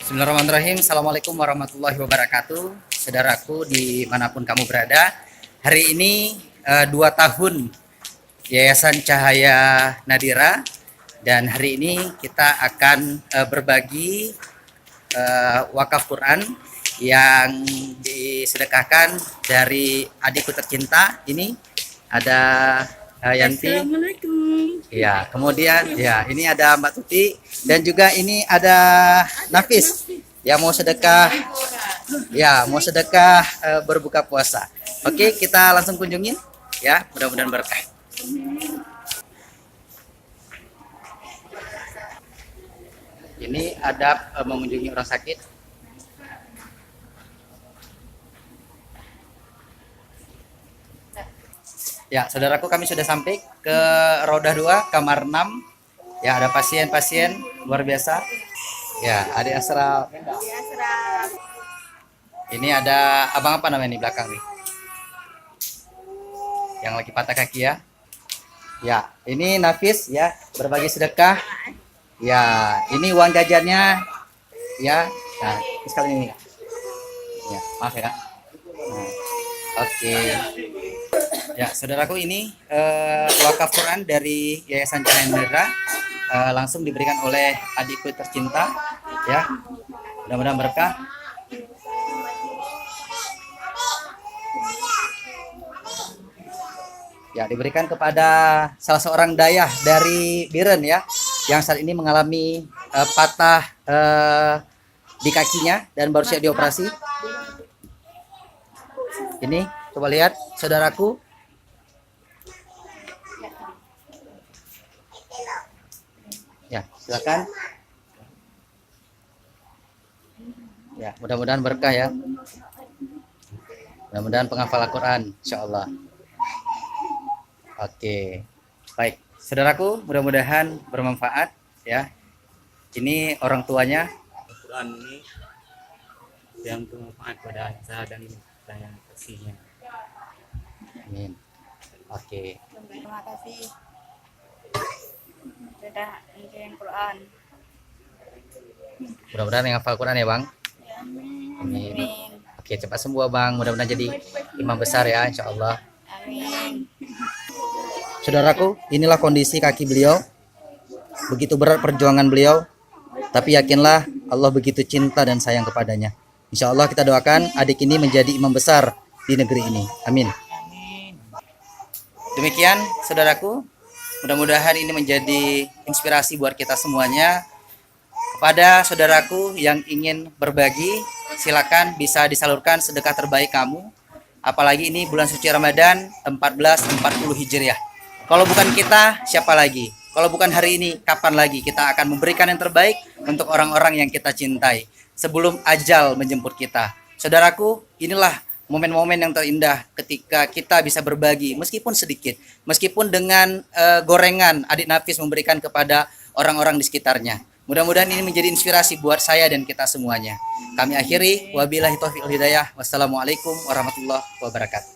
Bismillahirrahmanirrahim. Assalamualaikum warahmatullahi wabarakatuh. Saudaraku dimanapun kamu berada, hari ini 2 tahun Yayasan Cahaya Nadira, dan hari ini kita akan berbagi wakaf Quran yang disedekahkan dari adikku tercinta. Ini ada Yanti. Assalamualaikum. Ya, kemudian ya ini ada Mbak Tuti, dan juga ini ada Nafis yang mau sedekah. Ya, mau sedekah berbuka puasa. Oke, kita langsung kunjungin ya, mudah-mudahan berkah. Ini adab mengunjungi orang sakit. Ya, saudaraku, kami sudah sampai ke Rodah 2, kamar 6. Ya, ada pasien-pasien luar biasa. Ya, adik Asra. Ini ada abang apa namanya nih belakang nih? Yang lagi patah kaki ya. Ya, ini Nafis ya, berbagi sedekah. Ya, ini uang jajannya. Ya, nah, ini sekali ini. Ya, maaf ya, Kak. Nah, oke. Ya, saudaraku, ini wakaf Quran dari Yayasan Cahaya Nadira langsung diberikan oleh adikku tercinta. Ya, mudah-mudahan berkah. Ya, diberikan kepada salah seorang dayah dari Biren ya, yang saat ini mengalami patah di kakinya dan baru siap dioperasi. Ini coba lihat saudaraku. Ya, silakan. Ya, mudah-mudahan berkah ya. Mudah-mudahan penghafal Al-Quran, insyaallah. Oke, baik, saudaraku, mudah-mudahan bermanfaat ya. Ini orang tuanya. Al-Quran ini yang bermanfaat pada saya dan saya kasihnya. Amin. Oke. Terima kasih sudah ngirim Quran. Mudah-mudahan yang hafal Quran ya, Bang. Amin. Amin. Amin. Oke, cepat sembuh, Bang. Mudah-mudahan jadi imam besar ya, insyaallah. Amin. Saudaraku, inilah kondisi kaki beliau. Begitu berat perjuangan beliau, tapi yakinlah Allah begitu cinta dan sayang kepadanya. Insyaallah kita doakan adik ini menjadi imam besar di negeri ini. Amin. Demikian saudaraku, mudah-mudahan ini menjadi inspirasi buat kita semuanya. Kepada saudaraku yang ingin berbagi, silakan bisa disalurkan sedekah terbaik kamu. Apalagi ini bulan suci Ramadan 1440 Hijriah. Kalau bukan kita, siapa lagi? Kalau bukan hari ini, kapan lagi kita akan memberikan yang terbaik untuk orang-orang yang kita cintai sebelum ajal menjemput kita. Saudaraku, inilah momen-momen yang terindah ketika kita bisa berbagi, meskipun sedikit, meskipun dengan gorengan adik Nafis memberikan kepada orang-orang di sekitarnya. Mudah-mudahan ini menjadi inspirasi buat saya dan kita semuanya. Kami akhiri, wabillahi taufiq wal hidayah. Wassalamualaikum warahmatullahi wabarakatuh.